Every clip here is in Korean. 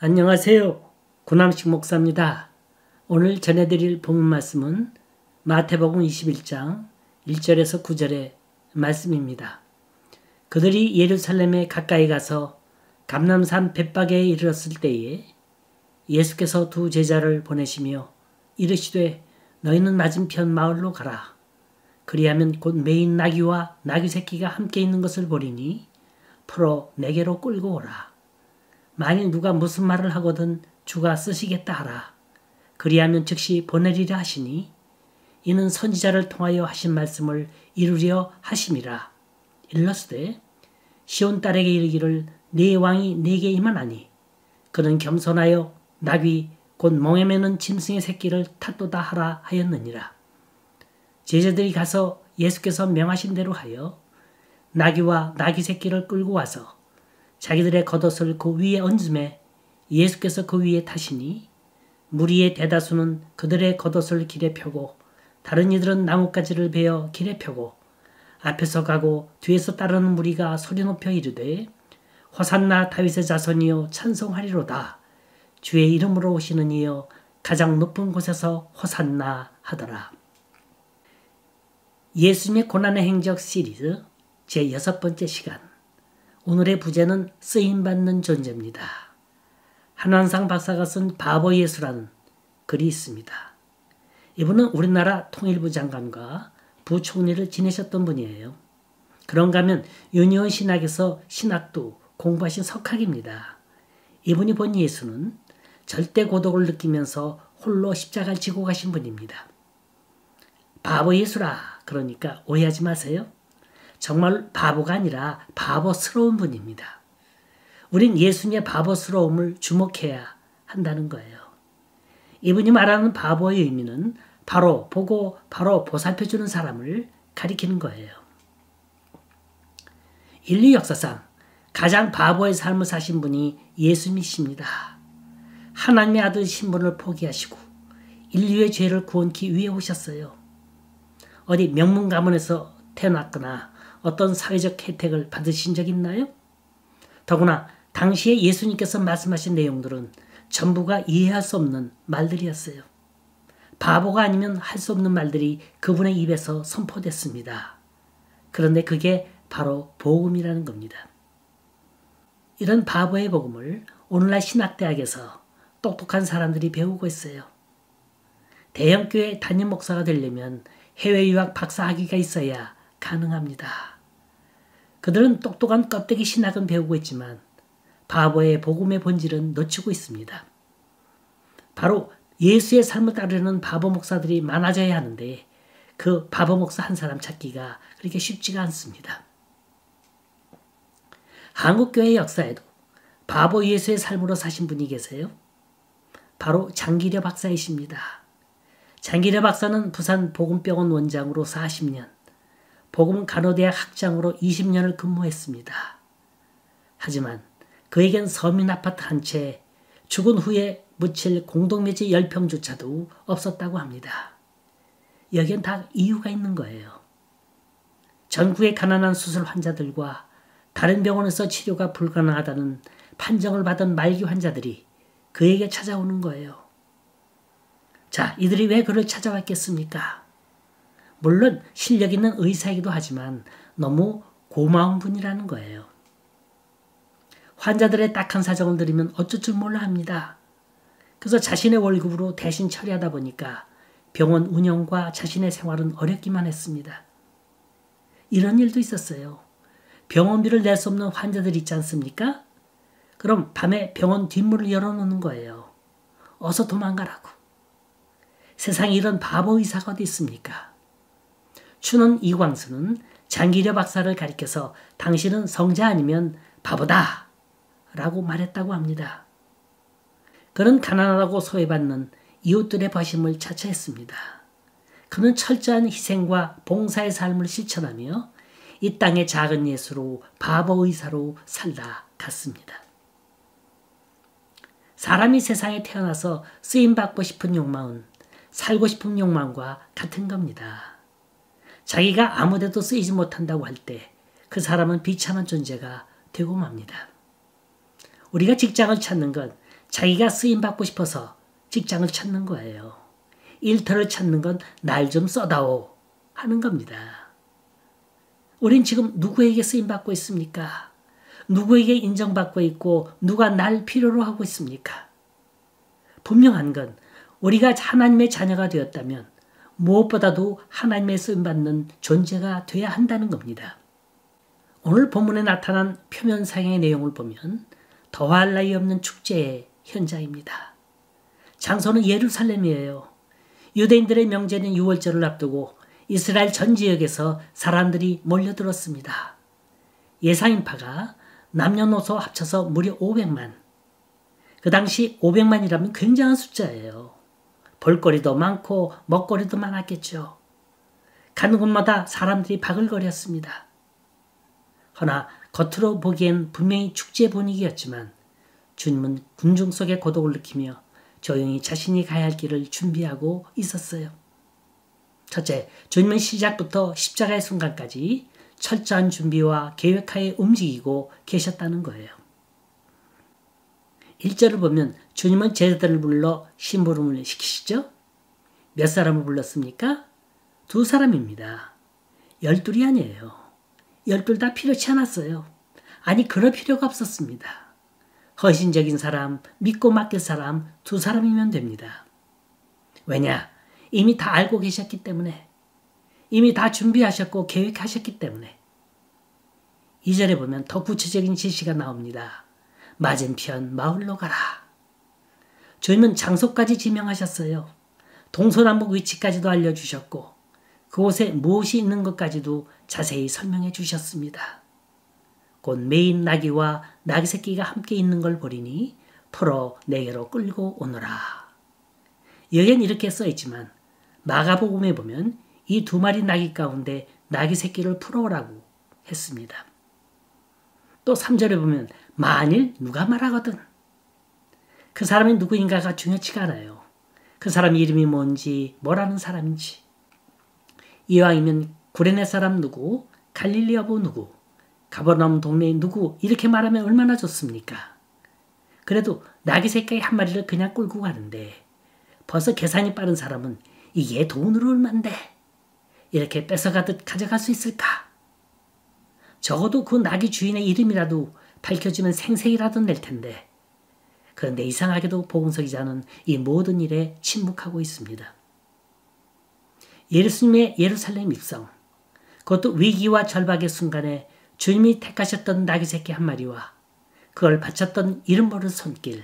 안녕하세요. 구남식 목사입니다. 오늘 전해드릴 본문 말씀은 마태복음 21장 1절에서 9절의 말씀입니다. 그들이 예루살렘에 가까이 가서 감람산 벳박에 이르렀을 때에 예수께서 두 제자를 보내시며 이르시되 너희는 맞은편 마을로 가라. 그리하면 곧 메인 나귀와 나귀 새끼가 함께 있는 것을 보리니 풀어 내게로 끌고 오라. 만일 누가 무슨 말을 하거든 주가 쓰시겠다 하라. 그리하면 즉시 보내리라 하시니 이는 선지자를 통하여 하신 말씀을 이루려 하심이라. 일러스되 시온 딸에게 이르기를 네 왕이 네게 임하나니 그는 겸손하여 나귀 곧 멍에 매는 짐승의 새끼를 탓도다 하라 하였느니라. 제자들이 가서 예수께서 명하신 대로 하여 나귀와 나귀 새끼를 끌고 와서 자기들의 겉옷을 그 위에 얹음에 예수께서 그 위에 타시니 무리의 대다수는 그들의 겉옷을 길에 펴고 다른 이들은 나뭇가지를 베어 길에 펴고 앞에서 가고 뒤에서 따르는 무리가 소리 높여 이르되 호산나 다윗의 자손이여 찬송하리로다. 주의 이름으로 오시는 이여 가장 높은 곳에서 호산나 하더라. 예수님의 고난의 행적 시리즈 제6번째 시간. 오늘의 부제는 쓰임받는 존재입니다. 한왕상 박사가 쓴 바보 예수라는 글이 있습니다. 이분은 우리나라 통일부 장관과 부총리를 지내셨던 분이에요. 그런가 하면 유니온 신학에서 신학도 공부하신 석학입니다. 이분이 본 예수는 절대 고독을 느끼면서 홀로 십자가를 지고 가신 분입니다. 바보 예수라 그러니까 오해하지 마세요. 정말 바보가 아니라 바보스러운 분입니다. 우린 예수님의 바보스러움을 주목해야 한다는 거예요. 이분이 말하는 바보의 의미는 바로 보고 바로 보살펴주는 사람을 가리키는 거예요. 인류 역사상 가장 바보의 삶을 사신 분이 예수님이십니다. 하나님의 아들 신분을 포기하시고 인류의 죄를 구원기 위해 오셨어요. 어디 명문 가문에서 태어났거나 어떤 사회적 혜택을 받으신 적 있나요? 더구나 당시에 예수님께서 말씀하신 내용들은 전부가 이해할 수 없는 말들이었어요. 바보가 아니면 할 수 없는 말들이 그분의 입에서 선포됐습니다. 그런데 그게 바로 복음이라는 겁니다. 이런 바보의 복음을 오늘날 신학대학에서 똑똑한 사람들이 배우고 있어요. 대형교회 담임 목사가 되려면 해외 유학 박사 학위가 있어야 가능합니다. 그들은 똑똑한 껍데기 신학은 배우고 있지만 바보의 복음의 본질은 놓치고 있습니다. 바로 예수의 삶을 따르는 바보 목사들이 많아져야 하는데 그 바보 목사 한 사람 찾기가 그렇게 쉽지가 않습니다. 한국교회 역사에도 바보 예수의 삶으로 사신 분이 계세요. 바로 장기려 박사이십니다. 장기려 박사는 부산 복음병원 원장으로 40년, 복음간호대학 학장으로 20년을 근무했습니다. 하지만 그에겐 서민아파트 한 채, 죽은 후에 묻힐 공동묘지 10평조차도 없었다고 합니다. 여기엔 다 이유가 있는 거예요. 전국의 가난한 수술 환자들과 다른 병원에서 치료가 불가능하다는 판정을 받은 말기 환자들이 그에게 찾아오는 거예요. 자, 이들이 왜 그를 찾아왔겠습니까? 물론 실력 있는 의사이기도 하지만 너무 고마운 분이라는 거예요. 환자들의 딱한 사정을 들으면 어쩔 줄 몰라 합니다. 그래서 자신의 월급으로 대신 처리하다 보니까 병원 운영과 자신의 생활은 어렵기만 했습니다. 이런 일도 있었어요. 병원비를 낼 수 없는 환자들 있지 않습니까? 그럼 밤에 병원 뒷문을 열어놓는 거예요. 어서 도망가라고. 세상에 이런 바보 의사가 어디 있습니까? 추는 이광수는 장기려 박사를 가리켜서 당신은 성자 아니면 바보다 라고 말했다고 합니다. 그는 가난하다고 소외받는 이웃들의 버심을 자처했습니다. 그는 철저한 희생과 봉사의 삶을 실천하며 이 땅의 작은 예수로 바보 의사로 살다 갔습니다. 사람이 세상에 태어나서 쓰임받고 싶은 욕망은 살고 싶은 욕망과 같은 겁니다. 자기가 아무데도 쓰이지 못한다고 할 때 그 사람은 비참한 존재가 되고 맙니다. 우리가 직장을 찾는 건 자기가 쓰임받고 싶어서 직장을 찾는 거예요. 일터를 찾는 건 날 좀 써다오 하는 겁니다. 우린 지금 누구에게 쓰임받고 있습니까? 누구에게 인정받고 있고 누가 날 필요로 하고 있습니까? 분명한 건 우리가 하나님의 자녀가 되었다면 무엇보다도 하나님의 쓰임받는 존재가 돼야 한다는 겁니다. 오늘 본문에 나타난 표면상의 내용을 보면 더할 나위 없는 축제의 현장입니다. 장소는 예루살렘이에요. 유대인들의 명제는 유월절을 앞두고 이스라엘 전 지역에서 사람들이 몰려들었습니다. 예사인파가 남녀노소 합쳐서 무려 500만. 그 당시 500만이라면 굉장한 숫자예요. 볼거리도 많고 먹거리도 많았겠죠. 가는 곳마다 사람들이 바글거렸습니다. 허나 겉으로 보기엔 분명히 축제 분위기였지만 주님은 군중 속의 고독을 느끼며 조용히 자신이 가야 할 길을 준비하고 있었어요. 첫째, 주님은 시작부터 십자가의 순간까지 철저한 준비와 계획하에 움직이고 계셨다는 거예요. 1절을 보면 주님은 제자들을 불러 심부름을 시키시죠? 몇 사람을 불렀습니까? 2사람입니다. 12이 아니에요. 12 다 필요치 않았어요. 아니 그럴 필요가 없었습니다. 헌신적인 사람, 믿고 맡길 사람 2사람이면 됩니다. 왜냐? 이미 다 알고 계셨기 때문에, 이미 다 준비하셨고 계획하셨기 때문에. 2절에 보면 더 구체적인 지시가 나옵니다. 맞은편 마을로 가라. 주님은 장소까지 지명하셨어요. 동서남북 위치까지도 알려주셨고 그곳에 무엇이 있는 것까지도 자세히 설명해 주셨습니다. 곧 메인 나귀와 나귀 새끼가 함께 있는 걸 보리니 풀어 내게로 끌고 오너라. 여기엔 이렇게 써있지만 마가복음에 보면 이 2마리 나귀 가운데 나귀 새끼를 풀어오라고 했습니다. 또 3절에 보면 만일 누가 말하거든. 그 사람이 누구인가가 중요치가 않아요. 그 사람 이름이 뭔지 뭐라는 사람인지. 이왕이면 구레네 사람 누구, 갈릴리 여부 누구, 가버나움 동네의 누구 이렇게 말하면 얼마나 좋습니까? 그래도 나귀 새끼 한 마리를 그냥 끌고 가는데 벌써 계산이 빠른 사람은 이게 돈으로 얼만데 이렇게 뺏어가듯 가져갈 수 있을까? 적어도 그 나귀 주인의 이름이라도 밝혀지면 생색이라도 낼 텐데 그런데 이상하게도 복음서 기자는 이 모든 일에 침묵하고 있습니다. 예수님의 예루살렘 입성, 그것도 위기와 절박의 순간에 주님이 택하셨던 나귀 새끼 한 마리와 그걸 바쳤던 이름 모를 손길,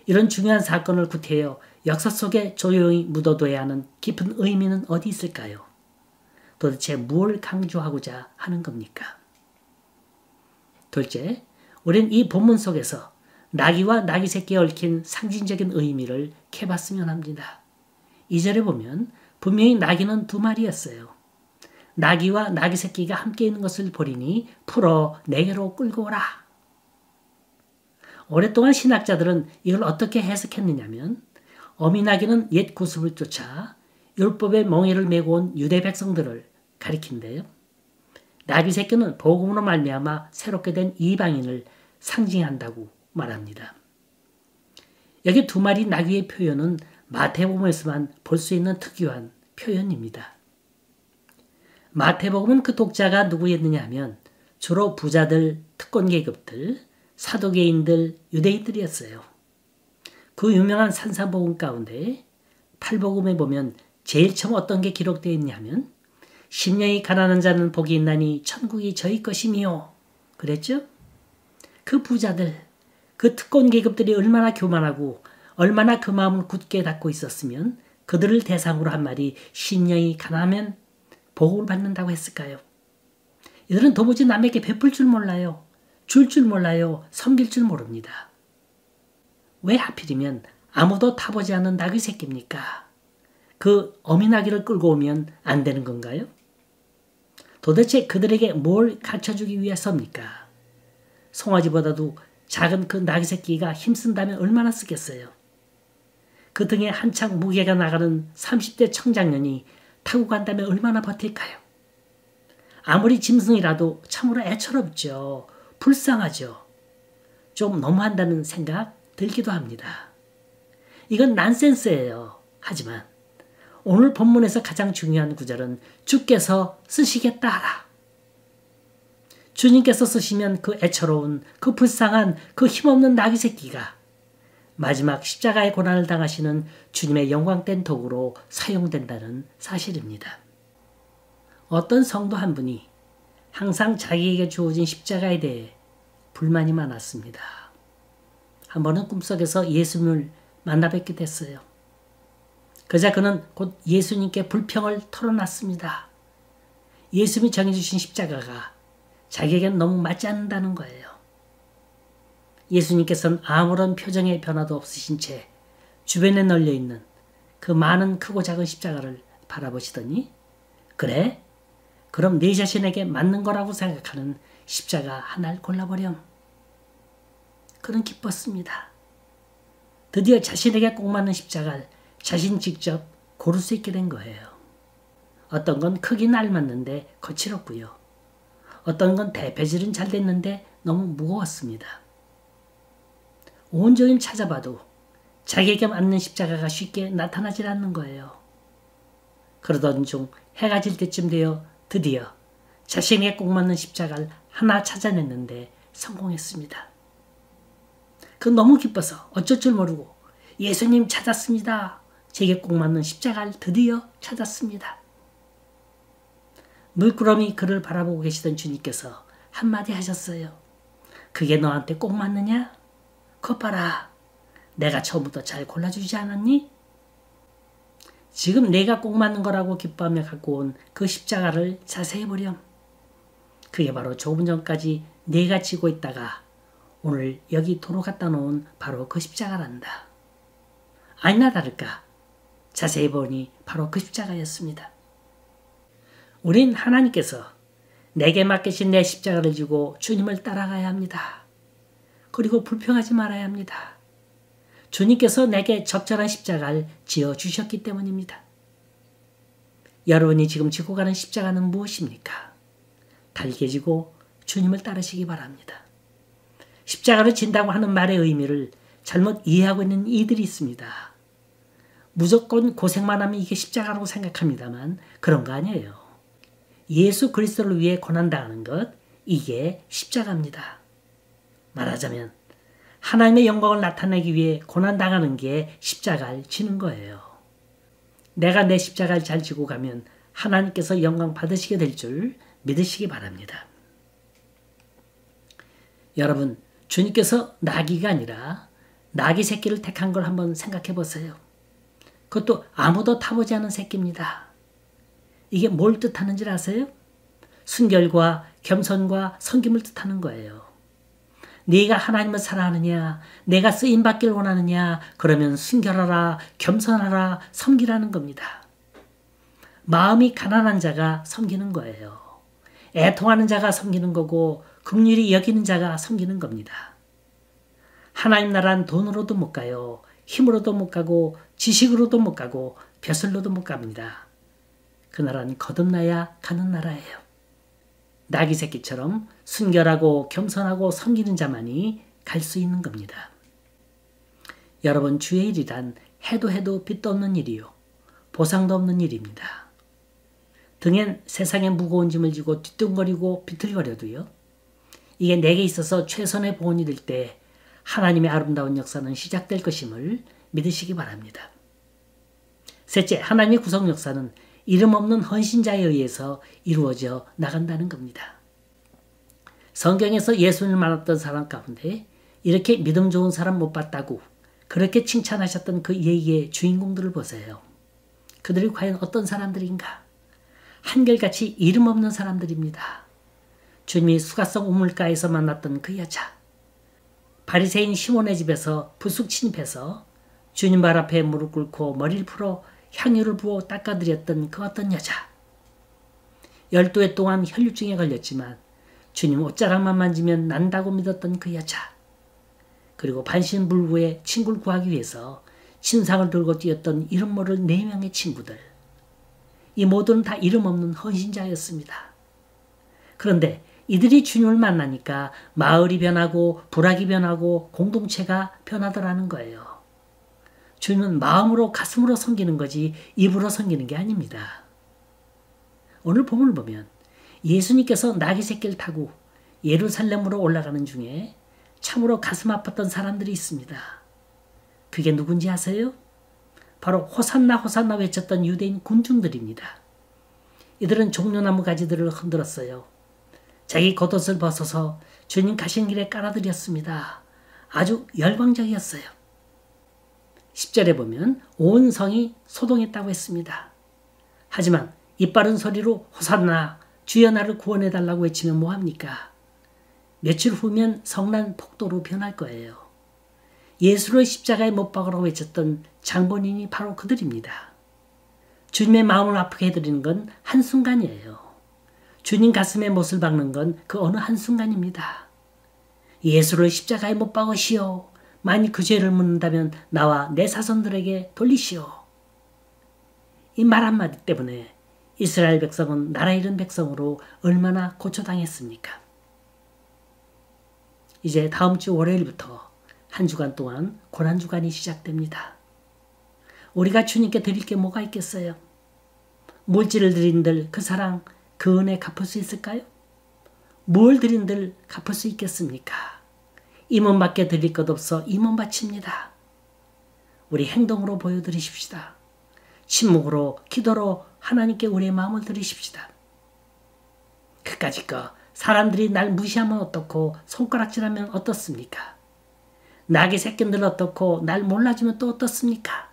이런 중요한 사건을 구태여 역사 속에 조용히 묻어둬야 하는 깊은 의미는 어디 있을까요? 도대체 무엇을 강조하고자 하는 겁니까? 둘째, 우린 이 본문 속에서 나귀와 나귀 새끼에 얽힌 상징적인 의미를 캐봤으면 합니다. 2절에 보면 분명히 나귀는 2마리였어요. 나귀와 나귀 새끼가 함께 있는 것을 보리니 풀어 내게로 끌고 오라. 오랫동안 신학자들은 이걸 어떻게 해석했느냐면 어미나귀는 옛 구습을 쫓아 율법의 멍에를 메고 온 유대 백성들을 가리킨대요. 나귀 새끼는 복음으로 말미암아 새롭게 된 이방인을 상징한다고 말합니다. 여기 2마리 나귀의 표현은 마태복음에서만 볼 수 있는 특유한 표현입니다. 마태복음은 그 독자가 누구였느냐 하면 주로 부자들, 특권계급들, 사도계인들, 유대인들이었어요. 그 유명한 산상복음 가운데 팔복음에 보면 제일 처음 어떤 게 기록되어 있냐면 심령이 가난한 자는 복이 있나니 천국이 저희 것이미요. 그랬죠? 그 부자들, 그 특권계급들이 얼마나 교만하고 얼마나 그 마음을 굳게 닫고 있었으면 그들을 대상으로 한 말이 심령이 가난하면 복을 받는다고 했을까요? 이들은 도무지 남에게 베풀 줄 몰라요. 줄 줄 몰라요. 섬길 줄 모릅니다. 왜 하필이면 아무도 타보지 않는 나귀 새끼입니까? 그 어미나귀를 끌고 오면 안 되는 건가요? 도대체 그들에게 뭘 가르쳐주기 위해서입니까? 송아지보다도 작은 그 나귀 새끼가 힘쓴다면 얼마나 쓰겠어요? 그 등에 한창 무게가 나가는 30대 청장년이 타고 간다면 얼마나 버틸까요? 아무리 짐승이라도 참으로 애처롭죠. 불쌍하죠. 좀 너무한다는 생각 들기도 합니다. 이건 난센스예요. 하지만 오늘 본문에서 가장 중요한 구절은 주께서 쓰시겠다 하라. 주님께서 쓰시면 그 애처로운, 그 불쌍한, 그 힘없는 나귀 새끼가 마지막 십자가의 고난을 당하시는 주님의 영광된 도구로 사용된다는 사실입니다. 어떤 성도 한 분이 항상 자기에게 주어진 십자가에 대해 불만이 많았습니다. 한 번은 꿈속에서 예수님을 만나 뵙게 됐어요. 그러자 그는 곧 예수님께 불평을 털어놨습니다. 예수님이 정해주신 십자가가 자기에겐 너무 맞지 않는다는 거예요. 예수님께서는 아무런 표정의 변화도 없으신 채 주변에 널려있는 그 많은 크고 작은 십자가를 바라보시더니 그래? 그럼 네 자신에게 맞는 거라고 생각하는 십자가 하나를 골라버렴. 그는 기뻤습니다. 드디어 자신에게 꼭 맞는 십자가를 자신 직접 고를 수 있게 된 거예요. 어떤 건 크긴 알맞는데 거칠었고요. 어떤 건 대패질은 잘 됐는데 너무 무거웠습니다. 온종일 찾아봐도 자기에게 맞는 십자가가 쉽게 나타나질 않는 거예요. 그러던 중 해가 질 때쯤 되어 드디어 자신에게 꼭 맞는 십자가를 하나 찾아냈는데 성공했습니다. 그 너무 기뻐서 어쩔 줄 모르고 예수님 찾았습니다. 제게 꼭 맞는 십자가를 드디어 찾았습니다. 물끄러미 그를 바라보고 계시던 주님께서 한마디 하셨어요. 그게 너한테 꼭 맞느냐? 것 봐라. 내가 처음부터 잘 골라주지 않았니? 지금 내가 꼭 맞는 거라고 기뻐하며 갖고 온 그 십자가를 자세히 보렴. 그게 바로 조금 전까지 내가 지고 있다가 오늘 여기 도로 갖다 놓은 바로 그 십자가란다. 아니나 다를까 자세히 보니 바로 그 십자가였습니다. 우린 하나님께서 내게 맡기신 내 십자가를 지고 주님을 따라가야 합니다. 그리고 불평하지 말아야 합니다. 주님께서 내게 적절한 십자가를 지어주셨기 때문입니다. 여러분이 지금 지고 가는 십자가는 무엇입니까? 달게 지고 주님을 따르시기 바랍니다. 십자가를 진다고 하는 말의 의미를 잘못 이해하고 있는 이들이 있습니다. 무조건 고생만 하면 이게 십자가라고 생각합니다만 그런 거 아니에요. 예수 그리스도를 위해 고난당하는 것, 이게 십자가입니다. 말하자면 하나님의 영광을 나타내기 위해 고난당하는 게 십자가를 지는 거예요. 내가 내 십자가를 잘 지고 가면 하나님께서 영광 받으시게 될 줄 믿으시기 바랍니다. 여러분, 주님께서 나귀가 아니라 나귀 새끼를 택한 걸 한번 생각해 보세요. 그것도 아무도 타보지 않은 새끼입니다. 이게 뭘 뜻하는지 아세요? 순결과 겸손과 섬김을 뜻하는 거예요. 네가 하나님을 사랑하느냐, 내가 쓰임받기를 원하느냐, 그러면 순결하라, 겸손하라, 섬기라는 겁니다. 마음이 가난한 자가 섬기는 거예요. 애통하는 자가 섬기는 거고 긍휼히 여기는 자가 섬기는 겁니다. 하나님 나라는 돈으로도 못 가요. 힘으로도 못 가고 지식으로도 못 가고 벼슬로도 못 갑니다. 그 나라는 거듭나야 가는 나라예요. 나귀 새끼처럼 순결하고 겸손하고 섬기는 자만이 갈 수 있는 겁니다. 여러분, 주의 일이란 해도 빛도 없는 일이요. 보상도 없는 일입니다. 등엔 세상의 무거운 짐을 지고 뒤뚱거리고 비틀거려도요. 이게 내게 있어서 최선의 보온이 될 때 하나님의 아름다운 역사는 시작될 것임을 믿으시기 바랍니다. 셋째, 하나님의 구속 역사는 이름 없는 헌신자에 의해서 이루어져 나간다는 겁니다. 성경에서 예수님을 만났던 사람 가운데 이렇게 믿음 좋은 사람 못 봤다고 그렇게 칭찬하셨던 그 얘기의 주인공들을 보세요. 그들이 과연 어떤 사람들인가? 한결같이 이름 없는 사람들입니다. 주님이 수가성 우물가에서 만났던 그 여자, 바리새인 시몬의 집에서 불쑥 침입해서 주님 발 앞에 무릎 꿇고 머리를 풀어 향유를 부어 닦아드렸던 그 어떤 여자, 12해 동안 혈류증에 걸렸지만 주님 옷자락만 만지면 난다고 믿었던 그 여자, 그리고 반신불구의 친구를 구하기 위해서 신상을 들고 뛰었던 이름 모를 4명의 친구들, 이 모두는 다 이름 없는 헌신자였습니다. 그런데 이들이 주님을 만나니까 마을이 변하고 부락이 변하고 공동체가 변하더라는 거예요. 주님은 마음으로 가슴으로 섬기는 거지 입으로 섬기는 게 아닙니다. 오늘 본문을 보면 예수님께서 나귀 새끼를 타고 예루살렘으로 올라가는 중에 참으로 가슴 아팠던 사람들이 있습니다. 그게 누군지 아세요? 바로 호산나 호산나 외쳤던 유대인 군중들입니다. 이들은 종려나무 가지들을 흔들었어요. 자기 겉옷을 벗어서 주님 가신 길에 깔아드렸습니다. 아주 열광적이었어요. 10절에 보면 온 성이 소동했다고 했습니다. 하지만 이빠른 소리로 호산나 주여 나를 구원해달라고 외치면 뭐합니까? 며칠 후면 성난 폭도로 변할 거예요. 예수를 십자가에 못 박으라고 외쳤던 장본인이 바로 그들입니다. 주님의 마음을 아프게 해드리는 건 한순간이에요. 주님 가슴에 못을 박는 건 그 어느 한순간입니다. 예수를 십자가에 못 박으시오. 만일 그 죄를 묻는다면 나와 내 사손들에게 돌리시오. 이 말 한마디 때문에 이스라엘 백성은 나라 잃은 백성으로 얼마나 고초당했습니까? 이제 다음 주 월요일부터 한 주간 동안 고난주간이 시작됩니다. 우리가 주님께 드릴 게 뭐가 있겠어요? 물질을 드린들 그 사랑, 그 은혜 갚을 수 있을까요? 뭘 드린들 갚을 수 있겠습니까? 임원밖에 드릴 것 없어 임원 바칩니다. 우리 행동으로 보여드리십시다. 침묵으로 기도로 하나님께 우리의 마음을 드리십시다. 그까짓 거 사람들이 날 무시하면 어떻고 손가락질하면 어떻습니까? 나귀 새끼들 어떻고 날 몰라주면 또 어떻습니까?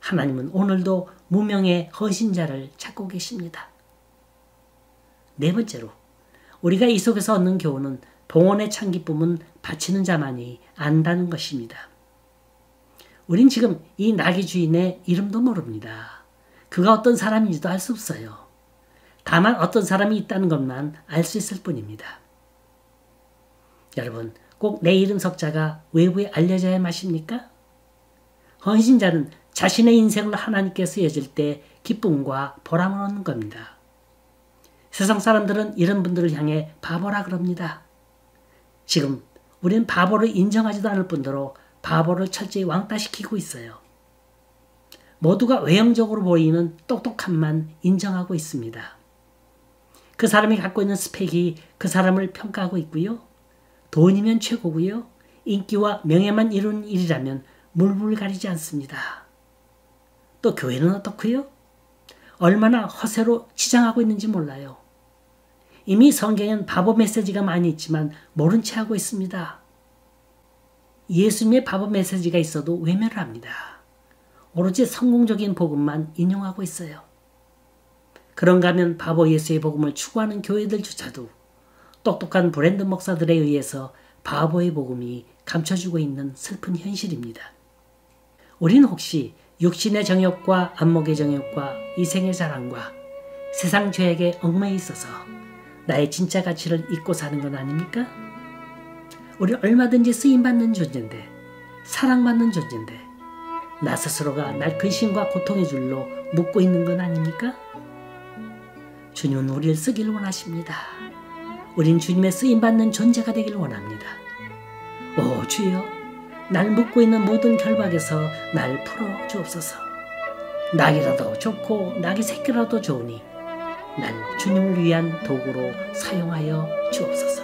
하나님은 오늘도 무명의 헌신자를 찾고 계십니다. 네 번째로 우리가 이 속에서 얻는 교훈은 봉헌의 참 기쁨은 바치는 자만이 안다는 것입니다. 우린 지금 이 나귀 주인의 이름도 모릅니다. 그가 어떤 사람인지도 알 수 없어요. 다만 어떤 사람이 있다는 것만 알 수 있을 뿐입니다. 여러분, 꼭 내 이름 석자가 외부에 알려져야 마십니까? 헌신자는 자신의 인생을 하나님께 쓰여질 때 기쁨과 보람을 얻는 겁니다. 세상 사람들은 이런 분들을 향해 바보라 그럽니다. 지금 우리는 바보를 인정하지도 않을 뿐더러 바보를 철저히 왕따시키고 있어요. 모두가 외형적으로 보이는 똑똑함만 인정하고 있습니다. 그 사람이 갖고 있는 스펙이 그 사람을 평가하고 있고요. 돈이면 최고고요. 인기와 명예만 이루는 일이라면 물불 가리지 않습니다. 또 교회는 어떻고요? 얼마나 허세로 치장하고 있는지 몰라요. 이미 성경엔 바보 메시지가 많이 있지만 모른 채 하고 있습니다. 예수님의 바보 메시지가 있어도 외면을 합니다. 오로지 성공적인 복음만 인용하고 있어요. 그런가 하면 바보 예수의 복음을 추구하는 교회들조차도 똑똑한 브랜드 목사들에 의해서 바보의 복음이 감춰지고 있는 슬픈 현실입니다. 우리는 혹시 육신의 정욕과 안목의 정욕과 이생의 자랑과 세상 죄악에 얽매여 있어서 나의 진짜 가치를 잊고 사는 건 아닙니까? 우리 얼마든지 쓰임받는 존재인데, 사랑받는 존재인데 나 스스로가 날 근심과 고통의 줄로 묶고 있는 건 아닙니까? 주님은 우리를 쓰길 원하십니다. 우린 주님의 쓰임받는 존재가 되길 원합니다. 오 주여, 날 묶고 있는 모든 결박에서 날 풀어 주옵소서. 낙이라도 좋고 낙이 새끼라도 좋으니 날 주님을 위한 도구로 사용하여 주옵소서.